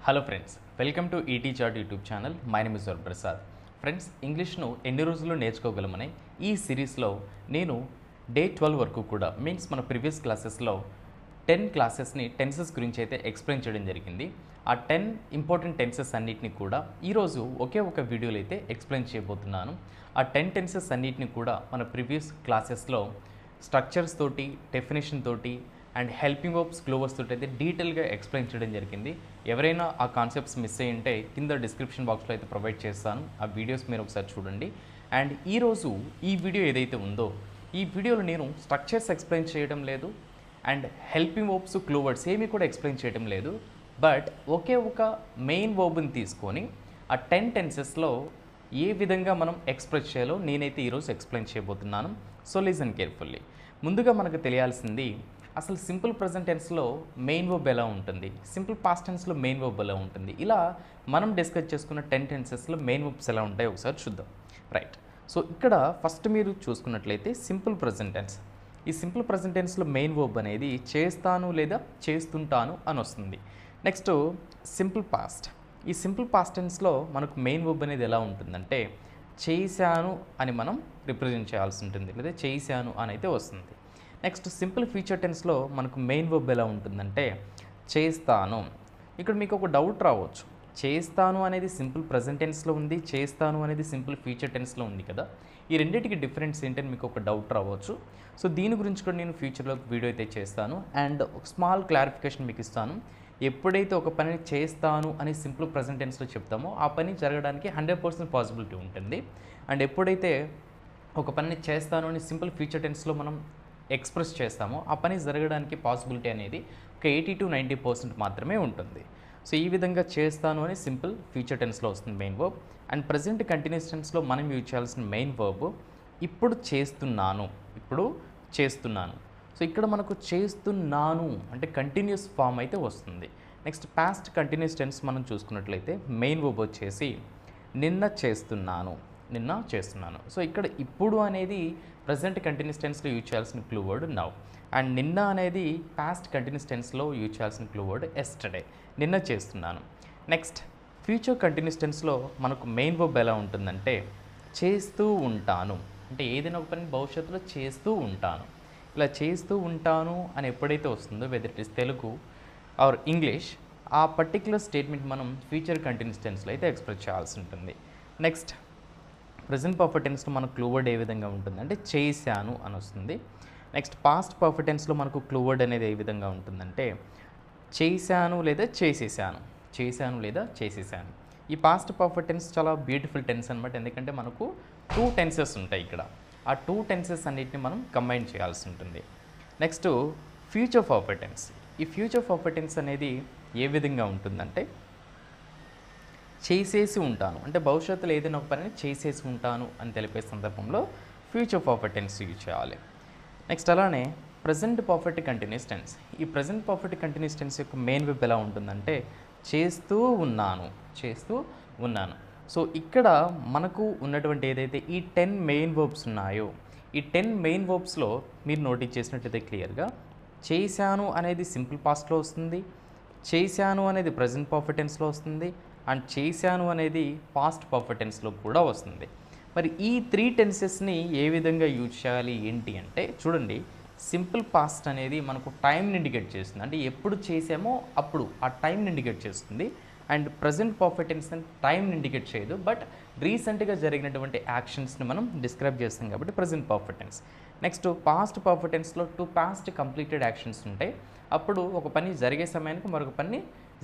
Hello friends, welcome to ET chart YouTube channel. My name is Prasad. Friends, ఇంగ్లీష్ను ఎన్ని రోజుల్లో నేర్చుకోగలమనే ఈ సిరీస్లో నేను డే 12 వరకు కూడా మీన్స్ మన ప్రీవియస్ క్లాసెస్లో 10 క్లాసెస్ని టెన్సెస్ గురించి అయితే ఎక్స్ప్లెయిన్ చేయడం జరిగింది. ఆ 10 ఇంపార్టెంట్ టెన్సెస్ అన్నిటిని కూడా ఈరోజు ఒకే ఒక వీడియోలో అయితే ఎక్స్ప్లెయిన్ చేయబోతున్నాను. ఆ 10 టెన్సెస్ అన్నిటిని కూడా మన ప్రీవియస్ క్లాసెస్లో స్ట్రక్చర్స్ తోటి, డెఫినేషన్ తోటి అండ్ హెల్పింగ్ వర్బ్స్, క్లోవర్స్ తోటి అయితే డీటెయిల్గా ఎక్స్ప్లెయిన్ చేయడం జరిగింది. ఎవరైనా ఆ కాన్సెప్ట్స్ మిస్ అయ్యి ఉంటే కింద డిస్క్రిప్షన్ బాక్స్లో అయితే ప్రొవైడ్ చేస్తాను. ఆ వీడియోస్ మీరు ఒకసారి చూడండి. అండ్ ఈరోజు ఈ వీడియో ఏదైతే ఉందో ఈ వీడియోలో నేను స్ట్రక్చర్స్ ఎక్స్ప్లెయిన్ చేయడం లేదు అండ్ హెల్పింగ్ వర్బ్స్, క్లోవర్స్ ఏమీ కూడా ఎక్స్ప్లెయిన్ చేయడం లేదు. బట్ ఒకే ఒక మెయిన్ వర్బ్ని తీసుకొని ఆ 10 టెన్సెస్లో ఏ విధంగా మనం ఎక్స్ప్రెస్ చేయాలో నేనైతే ఈరోజు ఎక్స్ప్లెయిన్ చేయబోతున్నాను. So listen carefully. ముందుగా మనకు తెలియాల్సింది అసలు సింపుల్ ప్రెజెంట్ టెన్స్లో మెయిన్ వర్బ్ ఎలా ఉంటుంది, సింపుల్ పాస్ట్ టెన్స్లో మెయిన్ వర్బ్ ఎలా ఉంటుంది, ఇలా మనం డిస్కస్ చేసుకున్న 10 టెన్సెస్లో మెయిన్ వర్బ్స్ ఎలా ఉంటాయో ఒకసారి చూద్దాం. రైట్. సో ఇక్కడ ఫస్ట్ మీరు చూసుకున్నట్లయితే సింపుల్ ప్రెజెంట్ టెన్స్. ఈ సింపుల్ ప్రెజెంట్ టెన్స్లో మెయిన్ వర్బ్ అనేది చేస్తాను లేదా చేస్తుంటాను అని వస్తుంది. Next simple past. ఈ సింపుల్ పాస్ట్ టెన్స్లో మనకు మెయిన్ వర్బ్ అనేది ఎలా ఉంటుందంటే చేశాను అని మనం రిప్రజెంట్ చేయాల్సి ఉంటుంది, లేదా చేశాను అని అయితే వస్తుంది. నెక్స్ట్ సింపుల్ ఫ్యూచర్ టెన్స్లో మనకు మెయిన్ వర్బ్ ఎలా ఉంటుందంటే చేస్తాను. ఇక్కడ మీకు ఒక డౌట్ రావచ్చు, చేస్తాను అనేది సింపుల్ ప్రెజెంట్ టెన్స్లో ఉంది, చేస్తాను అనేది సింపుల్ ఫ్యూచర్ టెన్స్లో ఉంది కదా, ఈ రెండింటికి డిఫరెన్స్ ఏంటని మీకు ఒక డౌట్ రావచ్చు. సో దీని గురించి కూడా నేను ఫ్యూచర్లో వీడియో అయితే చేస్తాను అండ్ ఒక స్మాల్ క్లారిఫికేషన్ మీకు ఇస్తాను. ఎప్పుడైతే ఒక పనిని చేస్తాను అని సింపుల్ ప్రెజెంట్ టెన్స్లో చెప్తామో ఆ పని జరగడానికి 100% పాసిబిలిటీ ఉంటుంది. అండ్ ఎప్పుడైతే ఒక పనిని చేస్తాను అని సింపుల్ ఫ్యూచర్ టెన్స్లో మనం ఎక్స్ప్రెస్ చేస్తామో ఆ పని జరగడానికి పాసిబిలిటీ అనేది ఒక 80 to 90% మాత్రమే ఉంటుంది. సో ఈ విధంగా చేస్తాను అని సింపుల్ ఫ్యూచర్ టెన్స్లో వస్తుంది main verb. And present continuous టెన్స్లో మనం యూజ్ చేయాల్సిన మెయిన్ వర్బ్ ఇప్పుడు చేస్తున్నాను, ఇప్పుడు చేస్తున్నాను. సో ఇక్కడ మనకు చేస్తున్నాను అంటే కంటిన్యూస్ ఫామ్ అయితే వస్తుంది. నెక్స్ట్ పాస్ట్ కంటిన్యూస్ టెన్స్ మనం చూసుకున్నట్లయితే మెయిన్ వర్బ్ వచ్చేసి నిన్న చేస్తున్నాను, నిన్న చేస్తున్నాను. సో ఇక్కడ ఇప్పుడు అనేది ప్రజెంట్ కంటిన్యూస్ టెన్స్లో యూజ్ చేయాల్సిన క్లూ వర్డ్ నౌ. అండ్ నిన్న అనేది పాస్ట్ కంటిన్యూస్ టెన్స్లో యూజ్ చేయాల్సిన క్లూ వర్డ్ ఎస్టర్డే, నిన్న చేస్తున్నాను. నెక్స్ట్ ఫ్యూచర్ కంటిన్యూస్ టెన్స్లో మనకు మెయిన్ వర్బ్ ఎలా ఉంటుందంటే చేస్తూ ఉంటాను, అంటే ఏదైనా ఒక పని భవిష్యత్తులో చేస్తూ ఉంటాను. ఇలా చేస్తూ ఉంటాను అని ఎప్పుడైతే వస్తుందో whether it is Telugu or English, ఆ పర్టిక్యులర్ స్టేట్మెంట్ మనం ఫ్యూచర్ కంటిన్యూస్ టెన్స్లో అయితే ఎక్స్ప్రెస్ చేయాల్సి ఉంటుంది. నెక్స్ట్ ప్రెజెంట్ పర్ఫెక్ట్ టెన్స్లో మనకు క్లూ వర్డ్ ఏ విధంగా ఉంటుంది అంటే చేశాను అని వస్తుంది. నెక్స్ట్ పాస్ట్ పర్ఫెక్ట్ టెన్స్లో మనకు క్లూ వర్డ్ అనేది ఏ విధంగా ఉంటుందంటే చేశాను లేదా చేసేసాను, చేశాను లేదా చేసేసాను. ఈ పాస్ట్ పర్ఫెక్ట్ టెన్స్ చాలా బ్యూటిఫుల్ టెన్స్ అనమాట, ఎందుకంటే మనకు 2 టెన్సెస్ ఉంటాయి ఇక్కడ. ఆ 2 టెన్సెస్ అన్నిటిని మనం కంబైన్ చేయాల్సి ఉంటుంది. Next future perfect tense. ఈ ఫ్యూచర్ పర్ఫెక్ట్ టెన్స్ అనేది ఏ విధంగా ఉంటుందంటే చేసేసి ఉంటాను, అంటే భవిష్యత్తులో ఏదైనా ఒక పనిని చేసేసి ఉంటాను అని తెలిపే సందర్భంలో ఫ్యూచర్ పర్ఫెక్ట్ టెన్స్ యూజ్ చేయాలి. నెక్స్ట్ అలానే ప్రజెంట్ పర్ఫెక్ట్ కంటిన్యూస్ టెన్స్. ఈ ప్రజెంట్ పర్ఫెక్ట్ కంటిన్యూస్ టెన్స్ యొక్క మెయిన్ వెబ్ ఎలా ఉంటుందంటే చేస్తూ ఉన్నాను, చేస్తూ ఉన్నాను. సో ఇక్కడ మనకు ఉన్నటువంటి ఏదైతే ఈ 10 మెయిన్ వర్బ్స్ ఉన్నాయో ఈ 10 మెయిన్ వర్బ్స్లో మీరు నోటీస్ చేసినట్టయితే క్లియర్గా చేశాను అనేది సింపుల్ పాస్ట్లో వస్తుంది, చేశాను అనేది ప్రజెంట్ పర్ఫెక్ట్ టెన్స్లో వస్తుంది అండ్ చేశాను అనేది పాస్ట్ పర్ఫెక్ట్ టెన్స్లో కూడా వస్తుంది. మరి ఈ 3 టెన్సెస్ని ఏ విధంగా యూజ్ చేయాలి ఏంటి అంటే చూడండి, సింపుల్ పాస్ట్ అనేది మనకు టైంని ఇండికేట్ చేస్తుంది, అంటే ఎప్పుడు చేసామో అప్పుడు ఆ టైంని ఇండికేట్ చేస్తుంది. అండ్ ప్రజెంట్ పర్ఫెక్ట్ టెన్స్ టైంని ఇండికేట్ చేయదు, బట్ రీసెంట్గా జరిగినటువంటి యాక్షన్స్ని మనం డిస్క్రైబ్ చేస్తాం కాబట్టి present perfect tense. Next past perfect టెన్స్లో 2 పాస్ట్ కంప్లీటెడ్ యాక్షన్స్ ఉంటాయి. అప్పుడు ఒక పని జరిగే సమయానికి మరొక పని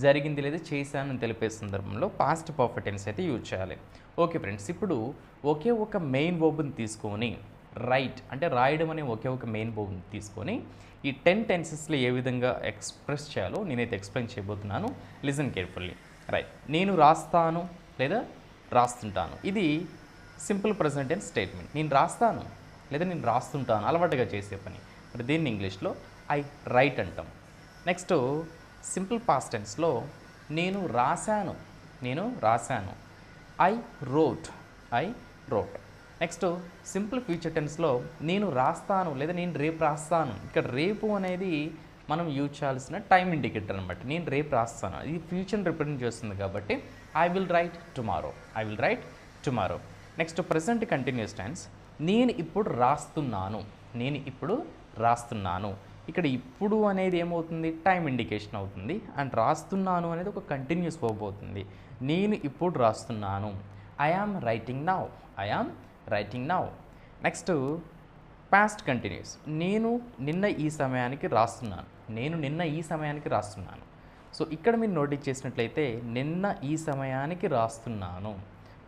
జరిగింది లేదా చేశాను అని తెలిపే సందర్భంలో పాస్ట్ పర్ఫెక్ట్ టెన్స్ అయితే యూజ్ చేయాలి. ఓకే ఫ్రెండ్స్, ఇప్పుడు ఒకే ఒక మెయిన్ వర్బ్ని తీసుకొని రైట్ అంటే రాయడం అనే ఒకే ఒక మెయిన్ వర్బ్ని తీసుకొని ఈ 10 టెన్సెస్లో ఏ విధంగా ఎక్స్ప్రెస్ చేయాలో నేనైతే ఎక్స్ప్లెయిన్ చేయబోతున్నాను. Listen carefully. రైట్. నేను రాస్తాను లేదా రాస్తుంటాను, ఇది సింపుల్ ప్రెజెంట్ టెన్స్ స్టేట్మెంట్. నేను రాస్తాను లేదా నేను రాస్తుంటాను అలవాటుగా చేసే పని, మరి దీన్ని ఇంగ్లీష్లో ఐ రైట్ అంటాం. నెక్స్ట్ సింపుల్ పాస్ట్ టెన్స్లో నేను రాశాను, నేను రాశాను, I wrote, I wrote. Next simple future టెన్స్లో నేను రాస్తాను లేదా నేను రేపు రాస్తాను. ఇక్కడ రేపు అనేది మనం యూజ్ చేయాల్సిన టైం ఇండికేటర్ అనమాట. నేను రేపు రాస్తాను, ఇది ఫ్యూచర్ రిప్రజెంట్ చేస్తుంది కాబట్టి I will write tomorrow, I will write tomorrow. Next present continuous tense, నేను ఇప్పుడు రాస్తున్నాను, నేను ఇప్పుడు రాస్తున్నాను. ఇక్కడ ఇప్పుడు అనేది ఏమవుతుంది, టైం ఇండికేషన్ అవుతుంది. అండ్ రాస్తున్నాను అనేది ఒక కంటిన్యూస్ వర్బ్ అవుతుంది. నేను ఇప్పుడు రాస్తున్నాను, I am writing now, I am writing now. Next past continuous, నేను నిన్న ఈ సమయానికి రాస్తున్నాను, నేను నిన్న ఈ సమయానికి రాస్తున్నాను. సో ఇక్కడ మీరు నోటీస్ చేసినట్లయితే నిన్న ఈ సమయానికి రాస్తున్నాను.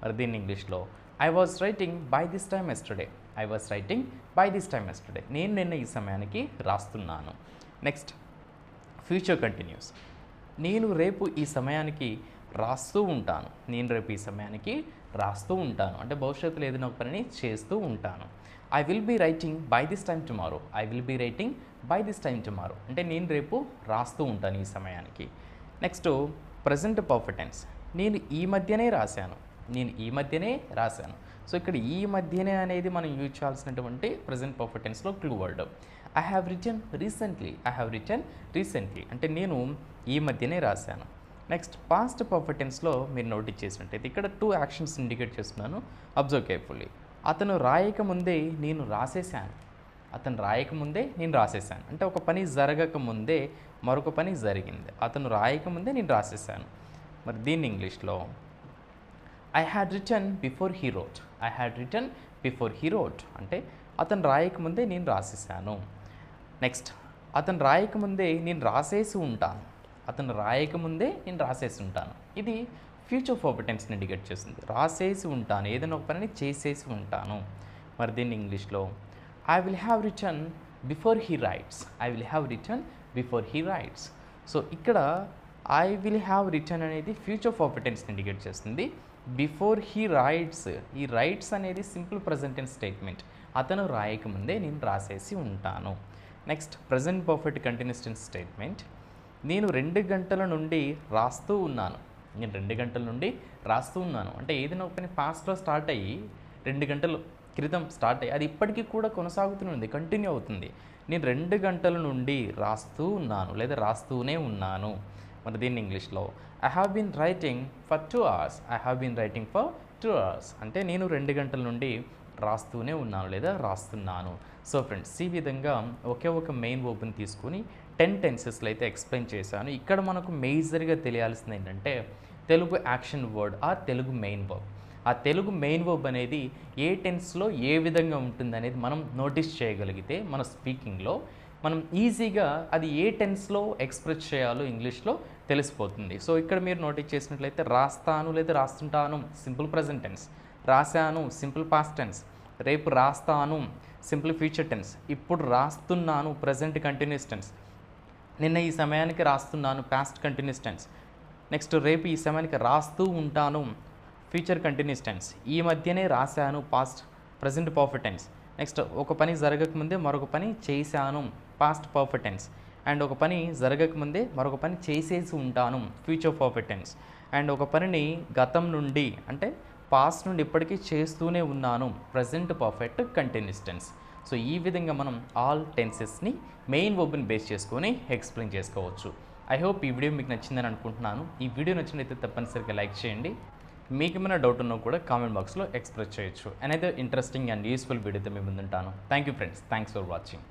మరి దీన్ని ఇంగ్లీష్లో I was writing by this time yesterday, I was writing by this time yesterday. నేను నిన్న ఈ సమయానికి రాస్తున్నాను. నెక్స్ట్ ఫ్యూచర్ కంటిన్యూస్, నేను రేపు ఈ సమయానికి రాస్తూ ఉంటాను, నేను రేపు ఈ సమయానికి రాస్తూ ఉంటాను అంటే భవిష్యత్తులో ఏదైనా ఒక పనిని చేస్తూ ఉంటాను. I will be writing by this time tomorrow, I will be writing by this time tomorrow అంటే నేను రేపు రాస్తూ ఉంటాను ఈ సమయానికి. నెక్స్ట్ ప్రజెంట్ పర్ఫెక్ట్ టెన్స్, నేను ఈ మధ్యనే రాశాను, నేను ఈ మధ్యనే రాశాను. సో ఇక్కడ ఈ మధ్యనే అనేది మనం యూజ్ చేయాల్సినటువంటి ప్రజెంట్ పర్ఫెక్ట్ టెన్స్లో clue word. I have written recently, I have written recently అంటే నేను ఈ మధ్యనే రాశాను. నెక్స్ట్ పాస్ట్ పర్ఫెక్ట్ టెన్స్లో మీరు నోటీస్ చేసినట్టయితే ఇక్కడ 2 యాక్షన్స్ ఇండికేట్ చేస్తున్నాను, అబ్జర్వ్ కేర్ఫుల్లీ. అతను రాయకముందే నేను రాసేసాను, అతను రాయకముందే నేను రాసేసాను అంటే ఒక పని జరగకముందే మరొక పని జరిగింది. అతను రాయకముందే నేను రాసేసాను. మరి దీన్ని ఇంగ్లీష్లో I had written before he wrote, I had written before he wrote అంటే అతను రాయకముందే నేను రాసేసాను. నెక్స్ట్ అతను రాయకముందే నేను రాసేసి ఉంటాను, అతను రాయకముందే నేను రాసేసి ఉంటాను. ఇది ఫ్యూచర్ పర్ఫెక్ట్ టెన్స్ని ఇండికేట్ చేస్తుంది. రాసేసి ఉంటాను, ఏదైనా ఒక పనిని చేసేసి ఉంటాను. మరి దీన్ని ఇంగ్లీష్లో I will have written before he writes, I will have written before he writes. So ఇక్కడ ఐ విల్ హ్యావ్ రిటన్ అనేది ఫ్యూచర్ పర్ఫెక్ట్ టెన్స్ని ఇండికేట్ చేస్తుంది. బిఫోర్ హీ రైట్స్, ఈ రైట్స్ అనేది సింపుల్ ప్రజెంట్ టెన్స్ స్టేట్మెంట్, అతను రాయకముందే నేను రాసేసి ఉంటాను. Next present perfect continuous tense statement, నేను 2 గంటల నుండి రాస్తూ ఉన్నాను, నేను 2 గంటల నుండి రాస్తూ ఉన్నాను అంటే ఏదైనా ఒక పని పాస్ట్లో స్టార్ట్ అయ్యి 2 గంటల క్రితం స్టార్ట్ అయ్యి అది ఇప్పటికీ కూడా కొనసాగుతుంది, కంటిన్యూ అవుతుంది. నేను 2 గంటల నుండి రాస్తూ ఉన్నాను లేదా రాస్తూనే ఉన్నాను. మరి దీన్ని ఇంగ్లీష్లో I have been writing for 2 hours, I have been writing for 2 hours అంటే నేను 2 గంటల నుండి రాస్తూనే ఉన్నాను లేదా రాస్తున్నాను. సో ఫ్రెండ్స్ ఈ విధంగా ఒకే ఒక మెయిన్ వర్బ్ని తీసుకుని 10 టెన్సెస్లో అయితే ఎక్స్ప్లెయిన్ చేశాను. ఇక్కడ మనకు మేజర్గా తెలియాల్సింది ఏంటంటే Telugu action word or Telugu main verb. ఆ తెలుగు మెయిన్ వర్బ్ అనేది ఏ టెన్స్లో ఏ విధంగా ఉంటుంది అనేది మనం నోటీస్ చేయగలిగితే మన స్పీకింగ్లో మనం ఈజీగా అది ఏ టెన్స్లో ఎక్స్ప్రెస్ చేయాలో ఇంగ్లీష్లో తెలిసిపోతుంది. సో ఇక్కడ మీరు నోటీస్ చేసినట్లయితే రాస్తాను లేదా రాస్తుంటాను సింపుల్ ప్రజెంట్ టెన్స్, రాశాను సింపుల్ పాస్ట్ టెన్స్, రేపు రాస్తాను సింపుల్ ఫ్యూచర్ టెన్స్, ఇప్పుడు రాస్తున్నాను ప్రజెంట్ కంటిన్యూస్ టెన్స్, నిన్న ఈ సమయానికి రాస్తున్నాను పాస్ట్ కంటిన్యూస్ టెన్స్, నెక్స్ట్ రేపు ఈ సమయానికి రాస్తూ ఉంటాను ఫ్యూచర్ కంటిన్యూస్ టెన్స్, ఈ మధ్యనే రాశాను past present perfect tense, next ఒక పని జరగకముందే మరొక పని చేశాను పాస్ట్ పర్ఫెక్ట్ టెన్స్, అండ్ ఒక పని జరగకముందే మరొక పని చేసేసి ఉంటాను ఫ్యూచర్ పర్ఫెక్ట్ టెన్స్, అండ్ ఒక పనిని గతం నుండి అంటే పాస్ట్ నుండి ఇప్పటికీ చేస్తూనే ఉన్నాను present perfect continuous tense. So ఈ విధంగా మనం ఆల్ టెన్సెస్ని మెయిన్ వర్బ్ని బేస్ చేసుకొని ఎక్స్ప్లెయిన్ చేసుకోవచ్చు. ఐ హోప్ ఈ వీడియో మీకు నచ్చిందని అనుకుంటున్నాను. ఈ వీడియో నచ్చినట్లయితే తప్పనిసరిగా లైక్ చేయండి. మీకు ఏమైనా డౌట్ ఉన్నా కూడా కామెంట్ బాక్స్లో ఎక్స్ప్రెస్ చేయొచ్చు. అనదర్ ఇంట్రెస్టింగ్ అండ్ యూస్ఫుల్ వీడియోతో మీ ముందుంటాను. Thank you friends, thanks for watching.